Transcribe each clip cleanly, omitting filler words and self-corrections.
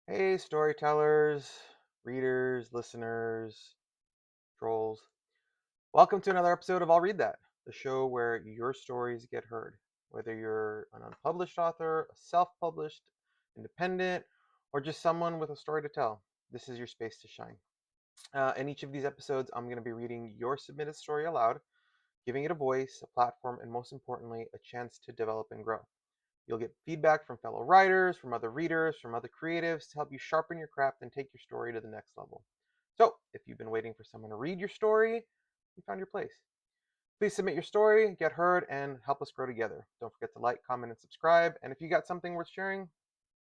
Hey, storytellers, readers, listeners, trolls. Welcome to another episode of I'll Read That, the show where your stories get heard. Whether you're an unpublished author, a self published, independent, or just someone with a story to tell, this is your space to shine. In each of these episodes, I'm going to be reading your submitted story aloud, giving it a voice, a platform, and most importantly, a chance to develop and grow. You'll get feedback from fellow writers, from other readers, from other creatives to help you sharpen your craft and take your story to the next level. So, if you've been waiting for someone to read your story, you found your place. Please submit your story, get heard, and help us grow together. Don't forget to like, comment, and subscribe. And if you got something worth sharing,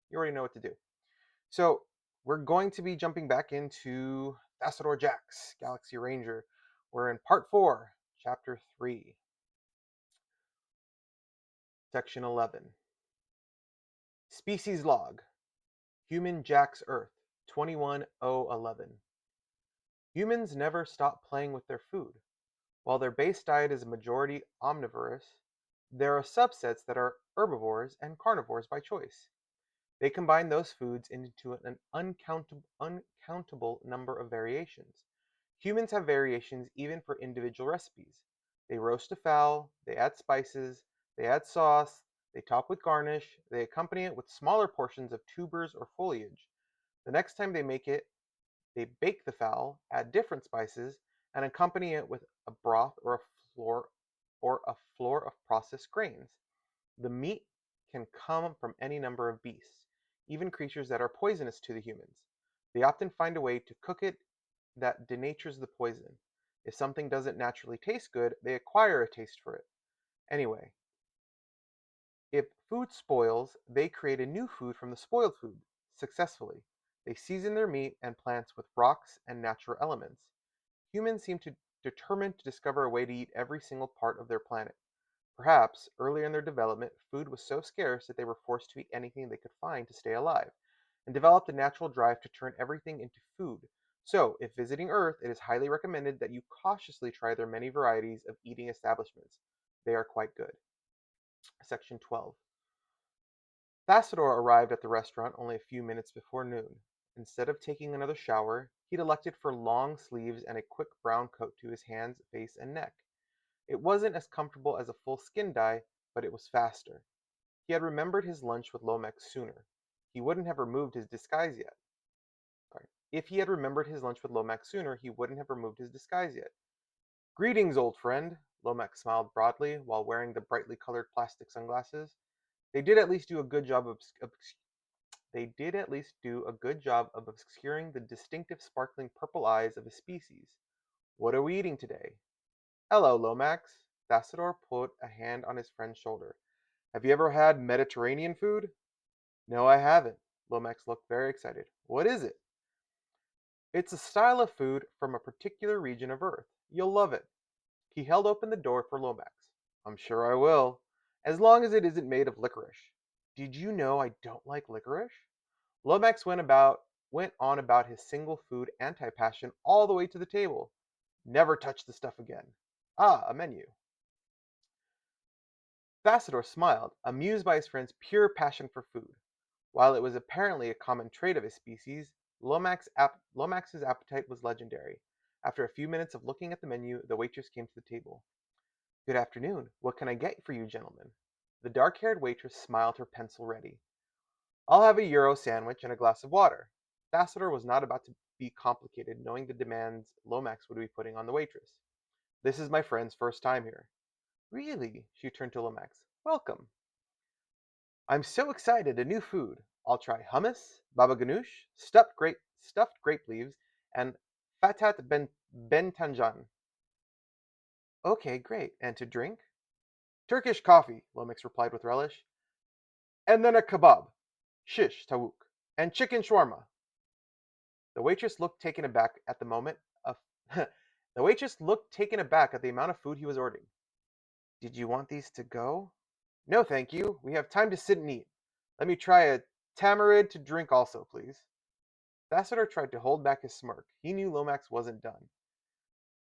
you already know what to do. So, we're going to be jumping back into Thassodar Jax, Galaxy Ranger. We're in part 4, chapter 3, section 11. Species Log. Human Jax Earth, 21011. Humans never stop playing with their food. While their base diet is a majority omnivorous, there are subsets that are herbivores and carnivores by choice. They combine those foods into an uncountable number of variations. Humans have variations even for individual recipes. They roast a fowl, they add spices, they add sauce, they top with garnish, they accompany it with smaller portions of tubers or foliage. The next time they make it, they bake the fowl, add different spices, and accompany it with a broth or a floor of processed grains. The meat can come from any number of beasts, even creatures that are poisonous to the humans. They often find a way to cook it that denatures the poison. If something doesn't naturally taste good, they acquire a taste for it. Anyway, if food spoils, they create a new food from the spoiled food, successfully. They season their meat and plants with rocks and natural elements. Humans seem determined to discover a way to eat every single part of their planet. Perhaps, earlier in their development, food was so scarce that they were forced to eat anything they could find to stay alive, and developed a natural drive to turn everything into food. So, if visiting Earth, it is highly recommended that you cautiously try their many varieties of eating establishments. They are quite good. Section 12. Thassodar arrived at the restaurant only a few minutes before noon. Instead of taking another shower, he'd elected for long sleeves and a quick brown coat to his hands, face, and neck. It wasn't as comfortable as a full skin dye, but it was faster. He had remembered his lunch with Lomax sooner. He wouldn't have removed his disguise yet. Sorry. If he had remembered his lunch with Lomax sooner, he wouldn't have removed his disguise yet. Greetings, old friend. Lomax smiled broadly while wearing the brightly colored plastic sunglasses. They did at least do a good job of They did at least do a good job of obscuring the distinctive sparkling purple eyes of his species. What are we eating today? Hello, Lomax. Thassodar put a hand on his friend's shoulder. Have you ever had Mediterranean food? No, I haven't. Lomax looked very excited. What is it? It's a style of food from a particular region of Earth. You'll love it. He held open the door for Lomax. I'm sure I will, as long as it isn't made of licorice. Did you know I don't like licorice? Lomax went on about his single food anti-passion all the way to the table. Never touch the stuff again. Ah, a menu. Thassodar smiled, amused by his friend's pure passion for food. While it was apparently a common trait of his species, Lomax's appetite was legendary. After a few minutes of looking at the menu, the waitress came to the table. Good afternoon. What can I get for you, gentlemen? The dark-haired waitress smiled, her pencil ready. I'll have a Euro sandwich and a glass of water. Thassodar was not about to be complicated, knowing the demands Lomax would be putting on the waitress. This is my friend's first time here. Really? She turned to Lomax. Welcome. I'm so excited, a new food. I'll try hummus, baba ganoush, stuffed grape leaves, and fatat bentanjan. Okay, great. And to drink? Turkish coffee, Lomax replied with relish. And then a kebab, shish tawuk, and chicken shawarma. The waitress looked taken aback at the moment of the waitress looked taken aback at the amount of food he was ordering. Did you want these to go? No, thank you. We have time to sit and eat. Let me try a tamarind to drink also, please. Thassodar tried to hold back his smirk. He knew Lomax wasn't done.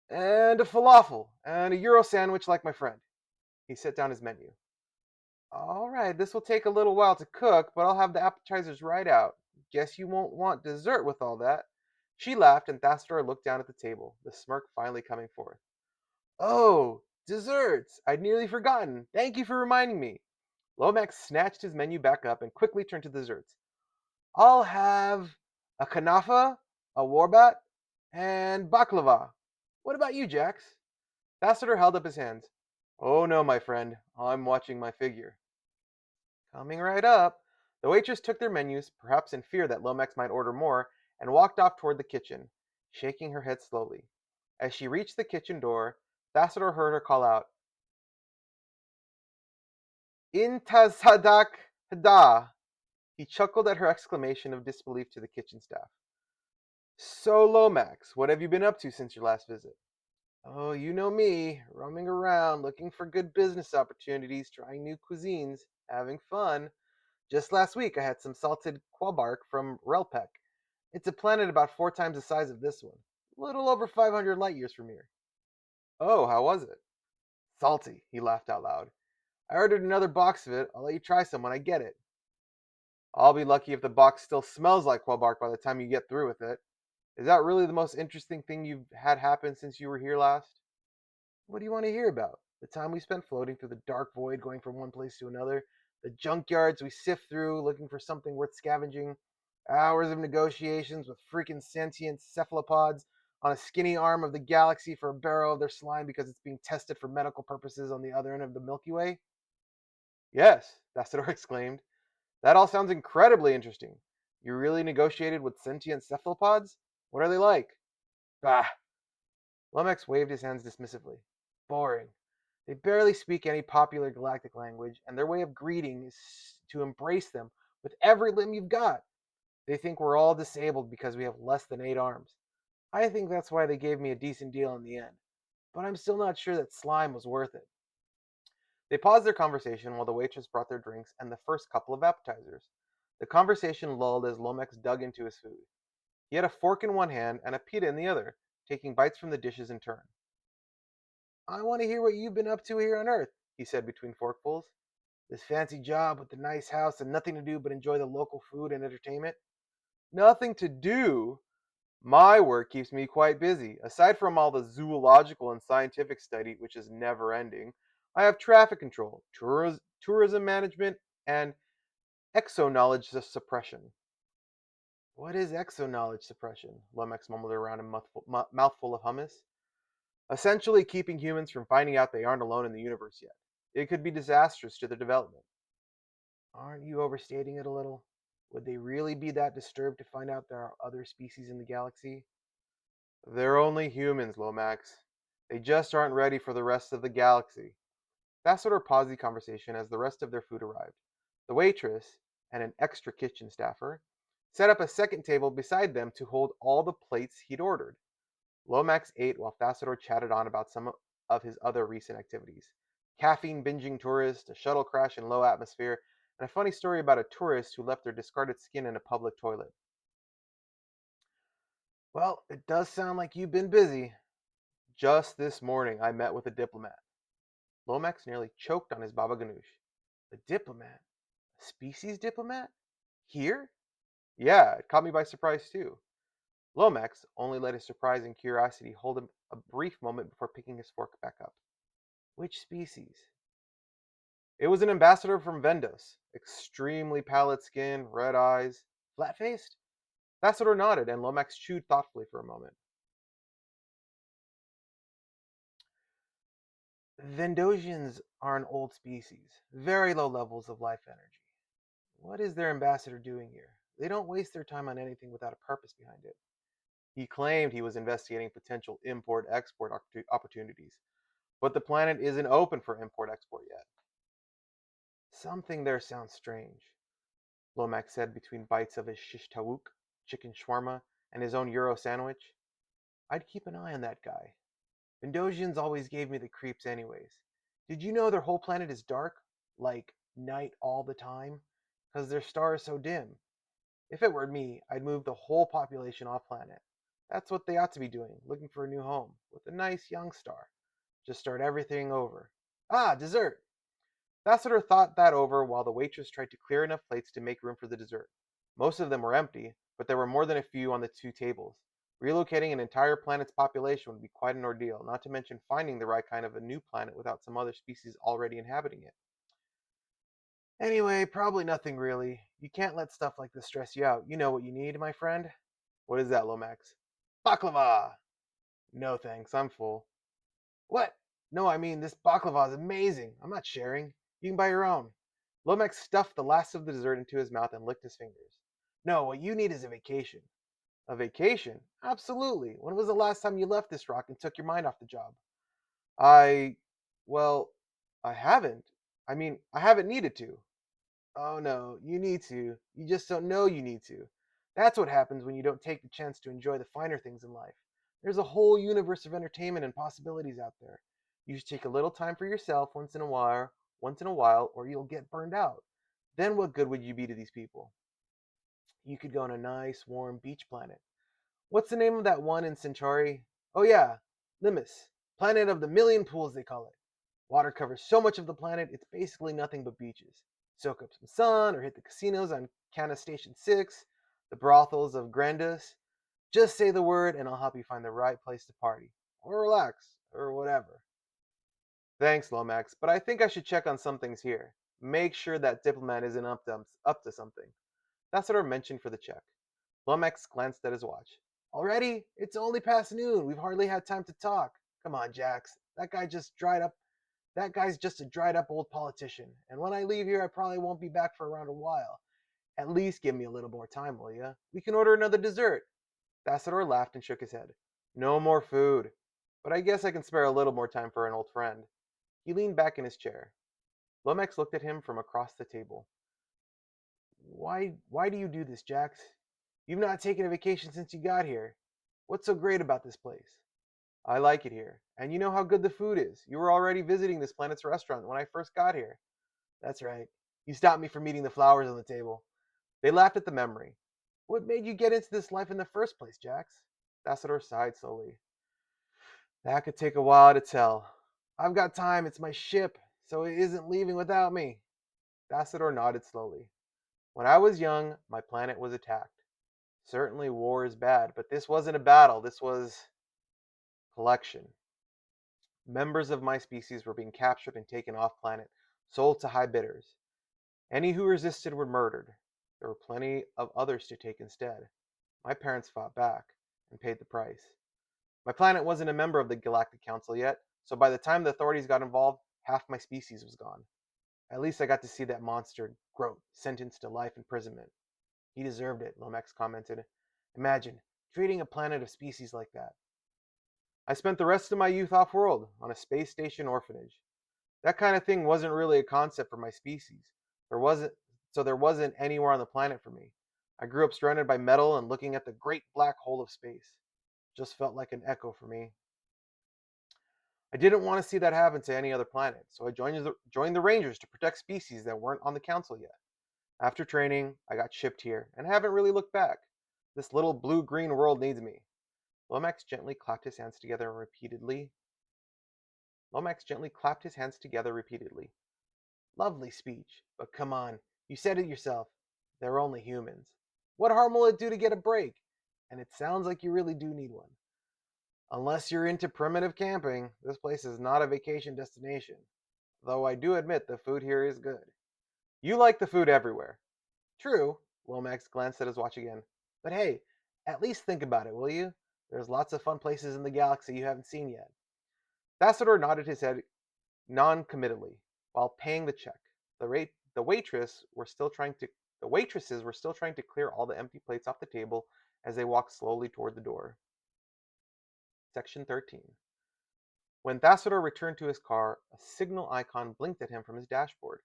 And a falafel, and a Euro sandwich like my friend. He set down his menu. All right, this will take a little while to cook, but I'll have the appetizers right out. guess you won't want dessert with all that. She laughed, and Thassodar looked down at the table, the smirk finally coming forth. Oh, desserts! I'd nearly forgotten. Thank you for reminding me. Lomax snatched his menu back up and quickly turned to desserts. I'll have a kanafa, a warbat, and baklava. What about you, Jax? Thassodar held up his hands. Oh no, my friend. I'm watching my figure. Coming right up. The waitress took their menus, perhaps in fear that Lomax might order more, and walked off toward the kitchen, shaking her head slowly. As she reached the kitchen door, Thassodar heard her call out, Intasadak hada. He chuckled at her exclamation of disbelief to the kitchen staff. So, Lomax, what have you been up to since your last visit? Oh, you know me, roaming around, looking for good business opportunities, trying new cuisines, having fun. Just last week, I had some salted quabark from Relpec. It's a planet about 4 times the size of this one, a little over 500 light years from here. Oh, how was it? Salty, he laughed out loud. I ordered another box of it. I'll let you try some when I get it. I'll be lucky if the box still smells like quabark by the time you get through with it. Is that really the most interesting thing you've had happen since you were here last? What do you want to hear about? The time we spent floating through the dark void going from one place to another, the junkyards we sift through looking for something worth scavenging, hours of negotiations with freaking sentient cephalopods on a skinny arm of the galaxy for a barrel of their slime because it's being tested for medical purposes on the other end of the Milky Way? Yes, Thassador exclaimed. That all sounds incredibly interesting. You really negotiated with sentient cephalopods? What are they like? Bah! Lomax waved his hands dismissively. Boring. They barely speak any popular galactic language, and their way of greeting is to embrace them with every limb you've got. They think we're all disabled because we have less than 8 arms. I think that's why they gave me a decent deal in the end, but I'm still not sure that slime was worth it. They paused their conversation while the waitress brought their drinks and the first couple of appetizers. The conversation lulled as Lomax dug into his food. He had a fork in one hand and a pita in the other, taking bites from the dishes in turn. I want to hear what you've been up to here on Earth, he said between forkfuls. This fancy job with the nice house and nothing to do but enjoy the local food and entertainment? Nothing to do? My work keeps me quite busy. Aside from all the zoological and scientific study, which is never ending, I have traffic control, tourism management, and exo-knowledge suppression. What is exo-knowledge suppression? Lomax mumbled around a mouthful of hummus. Essentially keeping humans from finding out they aren't alone in the universe yet. It could be disastrous to their development. Aren't you overstating it a little? Would they really be that disturbed to find out there are other species in the galaxy? They're only humans, Lomax. They just aren't ready for the rest of the galaxy. Thassador paused the conversation as the rest of their food arrived. The waitress, and an extra kitchen staffer, set up a second table beside them to hold all the plates he'd ordered. Lomax ate while Thassador chatted on about some of his other recent activities. Caffeine binging tourist, a shuttle crash in low atmosphere, and a funny story about a tourist who left their discarded skin in a public toilet. Well, it does sound like you've been busy. Just this morning, I met with a diplomat. Lomax nearly choked on his baba ganoush. A diplomat? A species diplomat? Here? Yeah, it caught me by surprise too. Lomax only let his surprise and curiosity hold him a brief moment before picking his fork back up. Which species? It was an ambassador from Vendos. Extremely pallid skin, red eyes, flat faced? Thassador nodded, and Lomax chewed thoughtfully for a moment. Vendosians are an old species, very low levels of life energy. What is their ambassador doing here? They don't waste their time on anything without a purpose behind it. He claimed he was investigating potential import export opportunities, but the planet isn't open for import export yet. Something there sounds strange, Lomax said between bites of his shish tawuk, chicken shawarma, and his own Euro sandwich. I'd keep an eye on that guy. Vendosians always gave me the creeps anyways. Did you know their whole planet is dark? Like night all the time? Because their star is so dim. If it were me, I'd move the whole population off planet. That's what they ought to be doing, looking for a new home, with a nice young star. Just start everything over. Ah, dessert! Thassador thought that over while the waitress tried to clear enough plates to make room for the dessert. Most of them were empty, but there were more than a few on the two tables. Relocating an entire planet's population would be quite an ordeal, not to mention finding the right kind of a new planet without some other species already inhabiting it. Anyway, probably nothing really. You can't let stuff like this stress you out. You know what you need, my friend? What is that, Lomax? Baklava! No thanks, I'm full. What? No, I mean, this baklava is amazing. I'm not sharing. You can buy your own. Lomax stuffed the last of the dessert into his mouth and licked his fingers. No, what you need is a vacation. A vacation? Absolutely. When was the last time you left this rock and took your mind off the job? I, well, I haven't. I haven't needed to. Oh no, you need to. You just don't know you need to. That's what happens when you don't take the chance to enjoy the finer things in life. There's a whole universe of entertainment and possibilities out there. You should take a little time for yourself once in a while, or you'll get burned out. Then what good would you be to these people? You could go on a nice, warm beach planet. What's the name of that one in Centauri? Oh yeah, Limus. Planet of the million pools, they call it. Water covers so much of the planet, it's basically nothing but beaches. Soak up some sun or hit the casinos on Cana Station 6, the brothels of Grandus. Just say the word and I'll help you find the right place to party. Or relax, or whatever. Thanks, Lomax, but I think I should check on some things here. Make sure that diplomat isn't up to something. That's what I mentioned for the check. Lomax glanced at his watch. Already? It's only past noon. We've hardly had time to talk. Come on, Jax. That guy's just a dried up old politician. And when I leave here, I probably won't be back for around a while. At least give me a little more time, will ya? We can order another dessert. Thassodar laughed and shook his head. No more food. But I guess I can spare a little more time for an old friend. He leaned back in his chair. Lomax looked at him from across the table. Why do you do this, Jax? You've not taken a vacation since you got here. What's so great about this place? I like it here. And you know how good the food is. You were already visiting this planet's restaurant when I first got here. That's right. You stopped me from eating the flowers on the table. They laughed at the memory. What made you get into this life in the first place, Jax? Thassodar sighed slowly. That could take a while to tell. I've got time. It's my ship, so it isn't leaving without me. Thassodar nodded slowly. When I was young, my planet was attacked. Certainly war is bad, but this wasn't a battle. This was collection. Members of my species were being captured and taken off planet, sold to high bidders. Any who resisted were murdered. There were plenty of others to take instead. My parents fought back and paid the price. My planet wasn't a member of the Galactic Council yet, so by the time the authorities got involved, half my species was gone. At least I got to see that monster, Grote, sentenced to life imprisonment. He deserved it, Lomax commented. Imagine treating a planet of species like that. I spent the rest of my youth off-world, on a space station orphanage. That kind of thing wasn't really a concept for my species. There wasn't there wasn't anywhere on the planet for me. I grew up surrounded by metal and looking at the great black hole of space. Just felt like an echo for me. I didn't want to see that happen to any other planet, so I joined the Rangers to protect species that weren't on the council yet. After training, I got shipped here and haven't really looked back. This little blue-green world needs me. Lomax gently clapped his hands together repeatedly. Lomax gently clapped his hands together repeatedly. Lovely speech, but come on, you said it yourself. They're only humans. What harm will it do to get a break? And it sounds like you really do need one. Unless you're into primitive camping, this place is not a vacation destination. Though I do admit the food here is good. You like the food everywhere. True, Lomax glanced at his watch again. But hey, at least think about it, will you? There's lots of fun places in the galaxy you haven't seen yet. Thassodar nodded his head non-committally while paying the check. The waitresses were still trying to clear all the empty plates off the table as they walked slowly toward the door. Section 13. When Thassodar returned to his car, a signal icon blinked at him from his dashboard.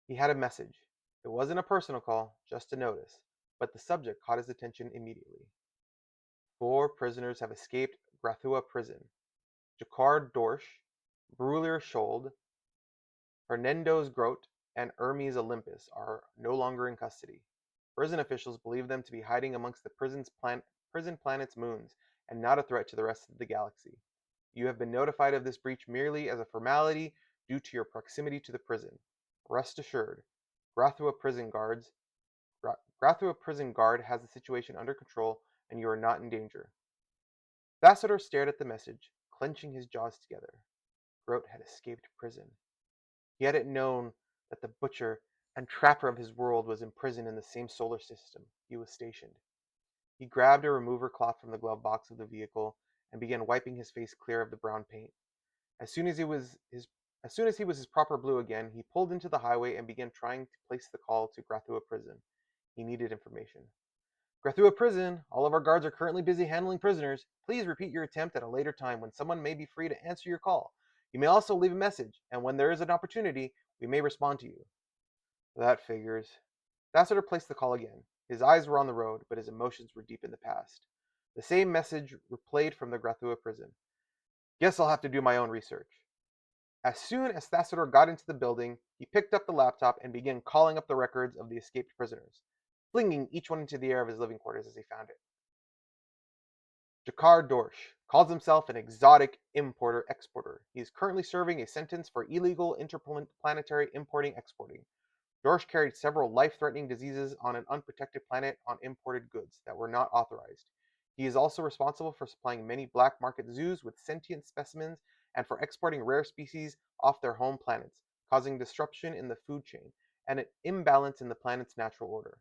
He had a message. It wasn't a personal call, just a notice, but the subject caught his attention immediately. 4 prisoners have escaped Grathua prison. Jacquard Dorsch, Brullier Schold, Hernando's Grote, and Hermes Olympus are no longer in custody. Prison officials believe them to be hiding amongst the prison planet's moons and not a threat to the rest of the galaxy. You have been notified of this breach merely as a formality due to your proximity to the prison. Rest assured, Grathua prison guards, Grathua prison guard has the situation under control, and you are not in danger. Thassodar stared at the message, clenching his jaws together. Groat had escaped prison. He hadn't known that the butcher and trapper of his world was imprisoned in the same solar system he was stationed. He grabbed a remover cloth from the glove box of the vehicle and began wiping his face clear of the brown paint. As soon as he was his proper blue again, he pulled into the highway and began trying to place the call to Grathua prison. He needed information. Grathua prison, all of our guards are currently busy handling prisoners. Please repeat your attempt at a later time when someone may be free to answer your call. You may also leave a message, and when there is an opportunity, we may respond to you. That figures. Thassodar placed the call again. His eyes were on the road, but his emotions were deep in the past. The same message replayed from the Grathua prison. Guess I'll have to do my own research. As soon as Thassodar got into the building, he picked up the laptop and began calling up the records of the escaped prisoners, flinging each one into the air of his living quarters as he found it. Jakar Dorsch calls himself an exotic importer-exporter. He is currently serving a sentence for illegal interplanetary importing-exporting. Dorsch carried several life-threatening diseases on an unprotected planet on imported goods that were not authorized. He is also responsible for supplying many black market zoos with sentient specimens and for exporting rare species off their home planets, causing disruption in the food chain and an imbalance in the planet's natural order.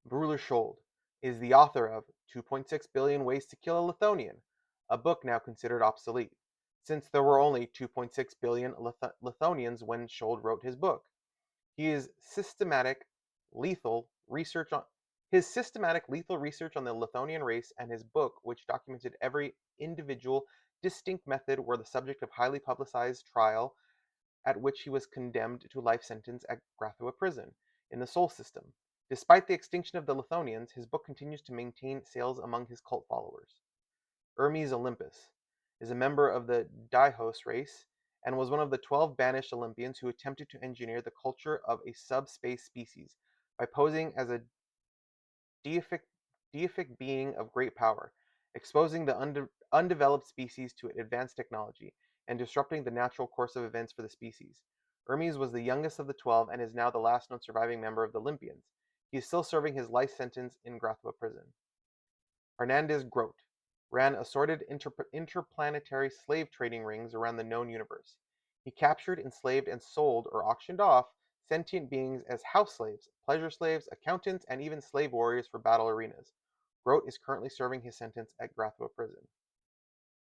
Bruler Schold is the author of 2.6 Billion Ways to Kill a Lithonian, a book now considered obsolete, since there were only 2.6 billion Lithonians when Schold wrote his book. His systematic lethal research on the Lithonian race and his book, which documented every individual distinct method, were the subject of highly publicized trial at which he was condemned to life sentence at Grathua prison in the Sol system. Despite the extinction of the Lithonians, his book continues to maintain sales among his cult followers. Hermes Olympus is a member of the Diehos race and was one of the 12 banished Olympians who attempted to engineer the culture of a subspace species by posing as a deific being of great power, exposing the undeveloped species to advanced technology, and disrupting the natural course of events for the species. Hermes was the youngest of the 12 and is now the last known surviving member of the Olympians. He is still serving his life sentence in Grathua prison. Hernandez Grote ran assorted interplanetary slave trading rings around the known universe. He captured, enslaved, and sold or auctioned off sentient beings as house slaves, pleasure slaves, accountants, and even slave warriors for battle arenas. Grote is currently serving his sentence at Grathua prison.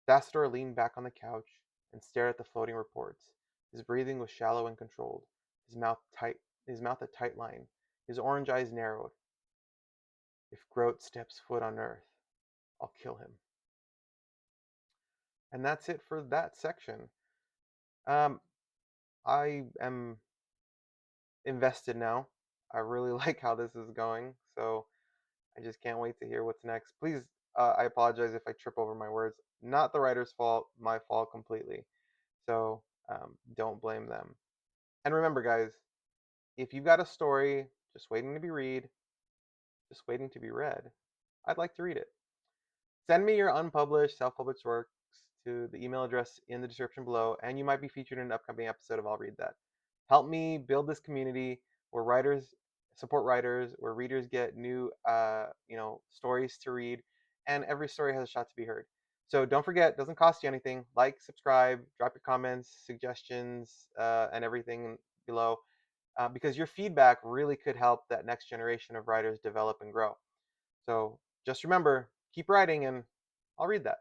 Thassodar leaned back on the couch and stared at the floating reports. His breathing was shallow and controlled, his mouth a tight line, his orange eyes narrowed. If Grote steps foot on Earth, I'll kill him. And that's it for that section. I am invested now. I really like how this is going, so I just can't wait to hear what's next. Please, I apologize if I trip over my words. Not the writer's fault, my fault completely. So don't blame them. And remember, guys, if you've got a story just waiting to be read, I'd like to read it. Send me your unpublished, self-published works to the email address in the description below, and you might be featured in an upcoming episode of I'll Read That. Help me build this community where writers support writers, where readers get new, stories to read, and every story has a shot to be heard. So don't forget, it doesn't cost you anything. Like, subscribe, drop your comments, suggestions, and everything below, because your feedback really could help that next generation of writers develop and grow. So just remember, keep writing, and I'll read that.